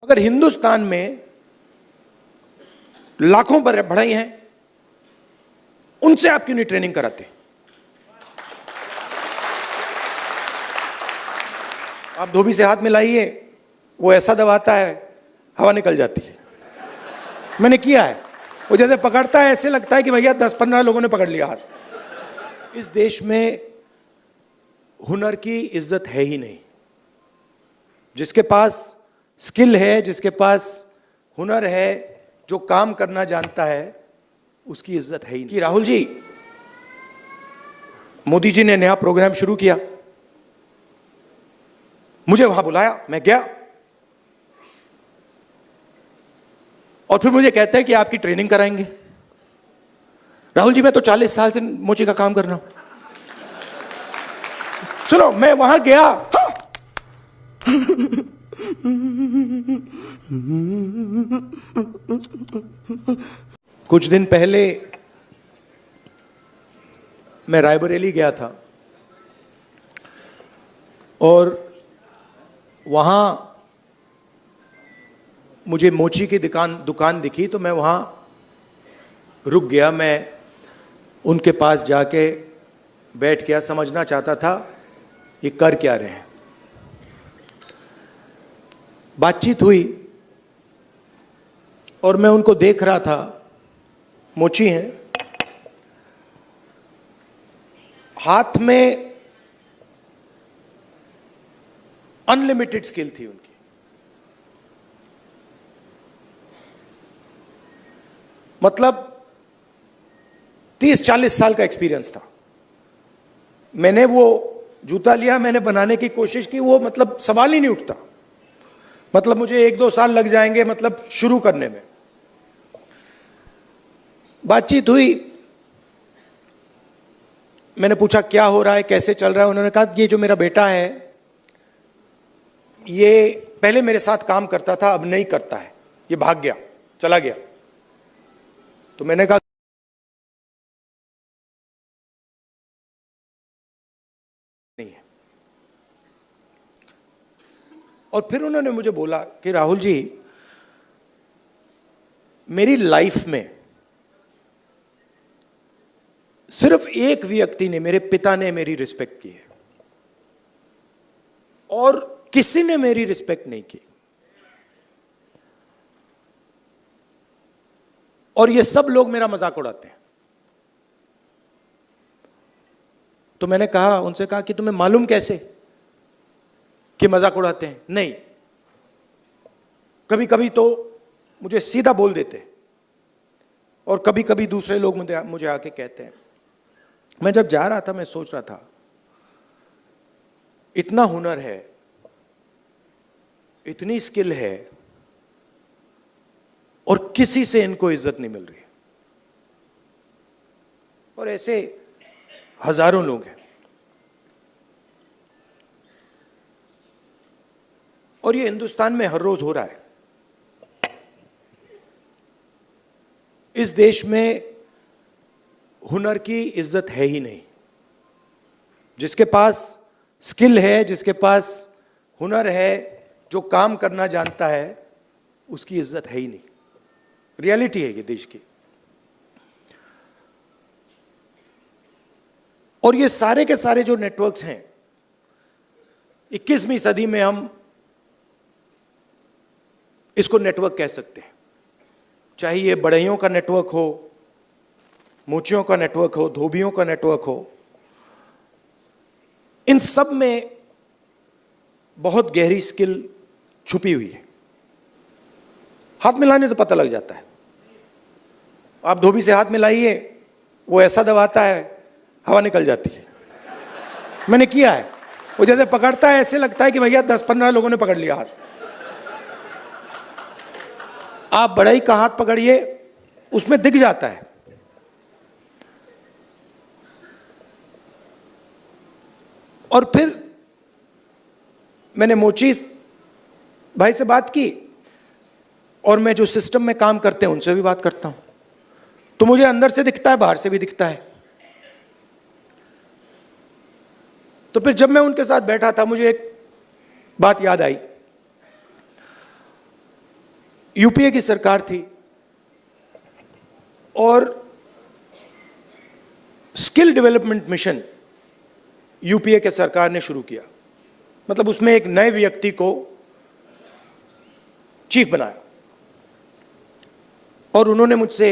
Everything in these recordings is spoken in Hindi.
अगर हिंदुस्तान में लाखों बढ़ई हैं, उनसे आप क्यों नहीं ट्रेनिंग कराते? आप धोबी से हाथ मिलाइए, वो ऐसा दबाता है हवा निकल जाती है। मैंने किया है। वो जैसे पकड़ता है ऐसे लगता है कि भैया 10-15 लोगों ने पकड़ लिया हाथ। इस देश में हुनर की इज्जत है ही नहीं। जिसके पास स्किल है, जिसके पास हुनर है, जो काम करना जानता है, उसकी इज्जत है ही नहीं। कि राहुल जी, मोदी जी ने नया प्रोग्राम शुरू किया, मुझे वहां बुलाया, मैं गया, और फिर मुझे कहते हैं कि आपकी ट्रेनिंग कराएंगे। राहुल जी, मैं तो 40 साल से मोची का काम कर रहा हूं। सुनो, मैं वहां गया, कुछ दिन पहले मैं रायबरेली गया था और वहां मुझे मोची की दुकान दिखी, तो मैं वहां रुक गया। मैं उनके पास जाके बैठ गया, समझना चाहता था ये कर क्या रहे हैं। बातचीत हुई और मैं उनको देख रहा था। मोची हैं, हाथ में अनलिमिटेड स्किल थी उनकी। मतलब 30-40 साल का एक्सपीरियंस था। मैंने वो जूता लिया, मैंने बनाने की कोशिश की, वो मतलब सवाल ही नहीं उठता। मतलब मुझे 1-2 साल लग जाएंगे मतलब शुरू करने में। बातचीत हुई, मैंने पूछा क्या हो रहा है, कैसे चल रहा है। उन्होंने कहा ये जो मेरा बेटा है, ये पहले मेरे साथ काम करता था, अब नहीं करता है, ये भाग गया, चला गया। तो मैंने कहा नहीं है। और फिर उन्होंने मुझे बोला कि राहुल जी, मेरी लाइफ में सिर्फ एक व्यक्ति ने, मेरे पिता ने मेरी रिस्पेक्ट की है और किसी ने मेरी रिस्पेक्ट नहीं की, और ये सब लोग मेरा मजाक उड़ाते हैं। तो मैंने कहा, उनसे कहा कि तुम्हें मालूम कैसे कि मजाक उड़ाते हैं? नहीं, कभी कभी तो मुझे सीधा बोल देते और कभी कभी दूसरे लोग मुझे आके कहते हैं। मैं जब जा रहा था, मैं सोच रहा था इतना हुनर है, इतनी स्किल है, और किसी से इनको इज्जत नहीं मिल रही। और ऐसे हजारों लोग हैं, और ये हिंदुस्तान में हर रोज हो रहा है। इस देश में हुनर की इज्जत है ही नहीं। जिसके पास स्किल है, जिसके पास हुनर है, जो काम करना जानता है, उसकी इज्जत है ही नहीं। रियलिटी है ये देश की। और ये सारे के सारे जो नेटवर्क्स हैं, 21वीं सदी में हम इसको नेटवर्क कह सकते हैं। चाहे ये बढ़इयों का नेटवर्क हो, मोचियों का नेटवर्क हो, धोबियों का नेटवर्क हो, इन सब में बहुत गहरी स्किल छुपी हुई है। हाथ मिलाने से पता लग जाता है। आप धोबी से हाथ मिलाइए, वो ऐसा दबाता है हवा निकल जाती है। मैंने किया है। वो जैसे पकड़ता है ऐसे लगता है कि भैया 10-15 लोगों ने पकड़ लिया हाथ। आप बढ़ई का हाथ पकड़िए, उसमें दिख जाता है। और फिर मैंने मोची भाई से बात की, और मैं जो सिस्टम में काम करते हैं उनसे भी बात करता हूं, तो मुझे अंदर से दिखता है, बाहर से भी दिखता है। तो फिर जब मैं उनके साथ बैठा था, मुझे एक बात याद आई। यूपीए की सरकार थी और स्किल डेवलपमेंट मिशन यूपीए के सरकार ने शुरू किया। मतलब उसमें एक नए व्यक्ति को चीफ बनाया और उन्होंने मुझसे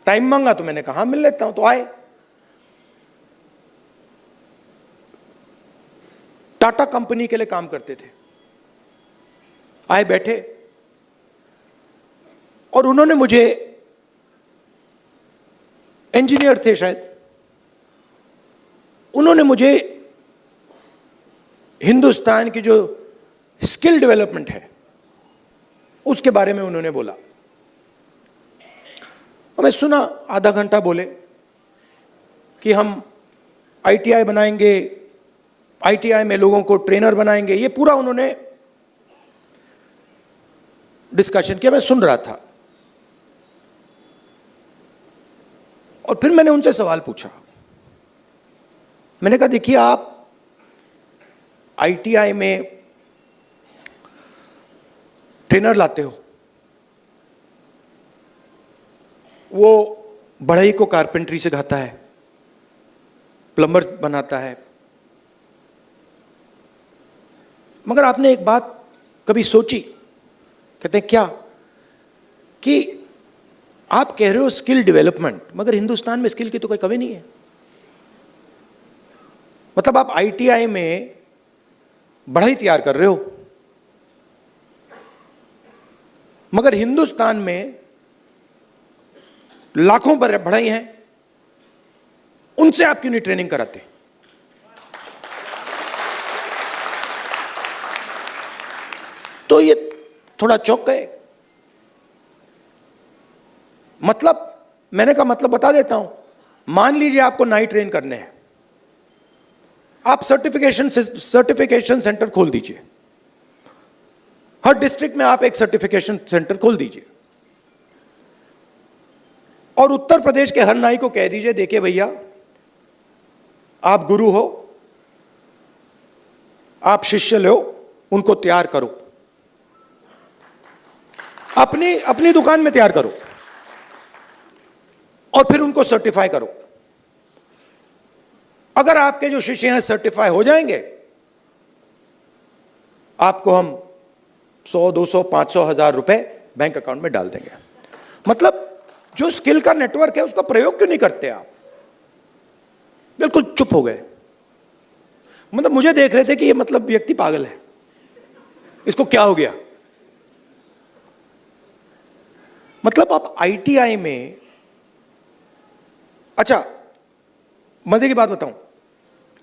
टाइम मांगा तो मैंने कहा मिल लेता हूं, तो आए। टाटा कंपनी के लिए काम करते थे, आए बैठे और उन्होंने मुझे, इंजीनियर थे शायद, उन्होंने मुझे हिंदुस्तान की जो स्किल डेवलपमेंट है उसके बारे में उन्होंने बोला और मैं सुना। आधा घंटा बोले कि हम आईटीआई बनाएंगे, आईटीआई में लोगों को ट्रेनर बनाएंगे, ये पूरा उन्होंने डिस्कशन किया। मैं सुन रहा था और फिर मैंने उनसे सवाल पूछा। मैंने कहा देखिए, आप आईटीआई में ट्रेनर लाते हो, वो बढ़ई को कारपेंट्री सिखाता है, प्लम्बर बनाता है, मगर आपने एक बात कभी सोची? कहते हैं क्या? कि आप कह रहे हो स्किल डेवलपमेंट, मगर हिंदुस्तान में स्किल की तो कोई कमी नहीं है। मतलब आप आईटीआई में बढ़ई तैयार कर रहे हो, मगर हिंदुस्तान में लाखों बढ़ई हैं, उनसे आप क्यों नहीं ट्रेनिंग कराते? तो ये थोड़ा चौंक गए। मतलब मैंने कहा मतलब बता देता हूं। मान लीजिए आपको नाई ट्रेन करने हैं, आप सर्टिफिकेशन सेंटर खोल दीजिए। हर डिस्ट्रिक्ट में आप एक सर्टिफिकेशन सेंटर खोल दीजिए और उत्तर प्रदेश के हर नाई को कह दीजिए देखिए भैया, आप गुरु हो, आप शिष्य लो, उनको तैयार करो, अपनी दुकान में तैयार करो और फिर उनको सर्टिफाई करो। अगर आपके जो शिष्य हैं सर्टिफाई हो जाएंगे, आपको हम 100, 200, 500, 1000 रुपए बैंक अकाउंट में डाल देंगे। मतलब जो स्किल का नेटवर्क है उसका प्रयोग क्यों नहीं करते आप? बिल्कुल चुप हो गए। मतलब मुझे देख रहे थे कि ये मतलब व्यक्ति पागल है, इसको क्या हो गया। मतलब आप आईटीआई में, अच्छा मजे की बात बताऊं,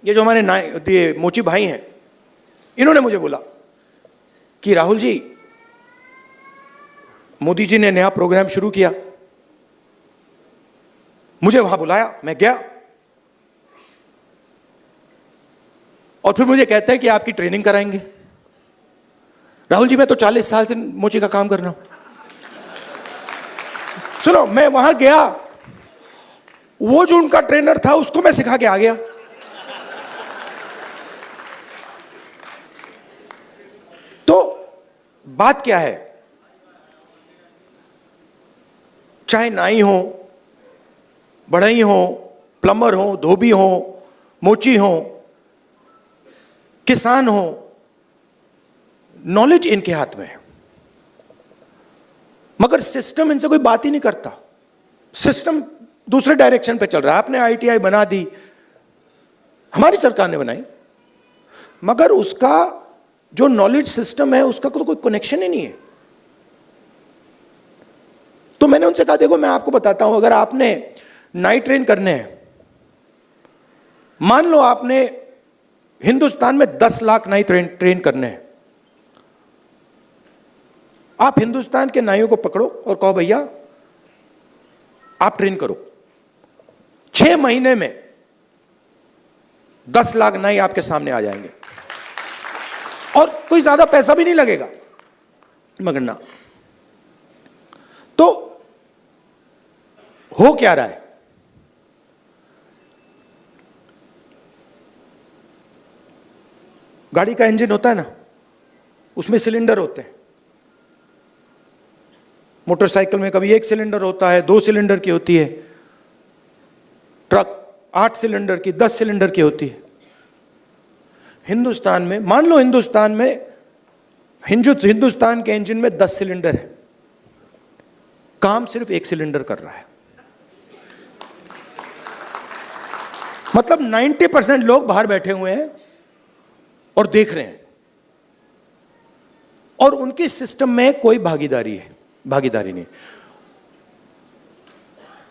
ये जो हमारे ये मोची भाई हैं, इन्होंने मुझे बोला कि राहुल जी, मोदी जी ने नया प्रोग्राम शुरू किया, मुझे वहां बुलाया, मैं गया और फिर मुझे कहते हैं कि आपकी ट्रेनिंग कराएंगे। राहुल जी, मैं तो 40 साल से मोची का काम कर रहा हूं। सुनो, मैं वहां गया, वो जो उनका ट्रेनर था उसको मैं सिखा के आ गया। तो बात क्या है, चाहे नाई हो, बढ़ई हो, प्लम्बर हो, धोबी हो, मोची हो, किसान हो, नॉलेज इनके हाथ में है, मगर सिस्टम इनसे कोई बात ही नहीं करता। सिस्टम दूसरे डायरेक्शन पे चल रहा है। आपने आईटीआई बना दी, हमारी सरकार ने बनाई, मगर उसका जो नॉलेज सिस्टम है उसका तो कोई कनेक्शन ही नहीं है। तो मैंने उनसे कहा देखो, मैं आपको बताता हूं, अगर आपने नाई ट्रेन करने हैं, मान लो आपने हिंदुस्तान में 10 लाख नाई ट्रेन करने हैं, आप हिंदुस्तान के नाइयों को पकड़ो और कहो भैया आप ट्रेन करो। 6 महीने में 10 लाख नाई आपके सामने आ जाएंगे और कोई ज्यादा पैसा भी नहीं लगेगा, मगर ना। तो हो क्या रहा है, गाड़ी का इंजन होता है ना, उसमें सिलेंडर होते हैं, मोटरसाइकिल में कभी 1 सिलेंडर होता है, 2 सिलेंडर की होती है, ट्रक 8 सिलेंडर की, 10 सिलेंडर की होती है। हिंदुस्तान में, मान लो हिंदुस्तान में, हिंदुस्तान के इंजन में 10 सिलेंडर है, काम सिर्फ 1 सिलेंडर कर रहा है। मतलब 90% लोग बाहर बैठे हुए हैं और देख रहे हैं, और उनकी सिस्टम में कोई भागीदारी नहीं।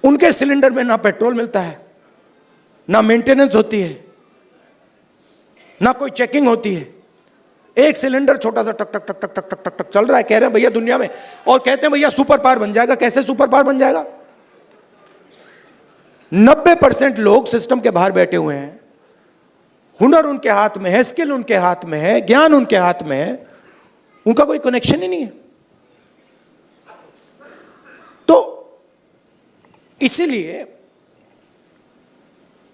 उनके सिलेंडर में ना पेट्रोल मिलता है, ना मेंटेनेंस होती है, ना कोई चेकिंग होती है। 1 सिलेंडर छोटा सा टक टक टक टक टक टक टक टक चल रहा है। कह रहे हैं भैया दुनिया में, और कहते हैं भैया सुपर पावर बन जाएगा। कैसे सुपर पावर बन जाएगा? 90% लोग सिस्टम के बाहर बैठे हुए हैं, हुनर उनके हाथ में है, स्किल उनके हाथ में है, ज्ञान उनके हाथ में है, उनका कोई कनेक्शन ही नहीं है। तो इसीलिए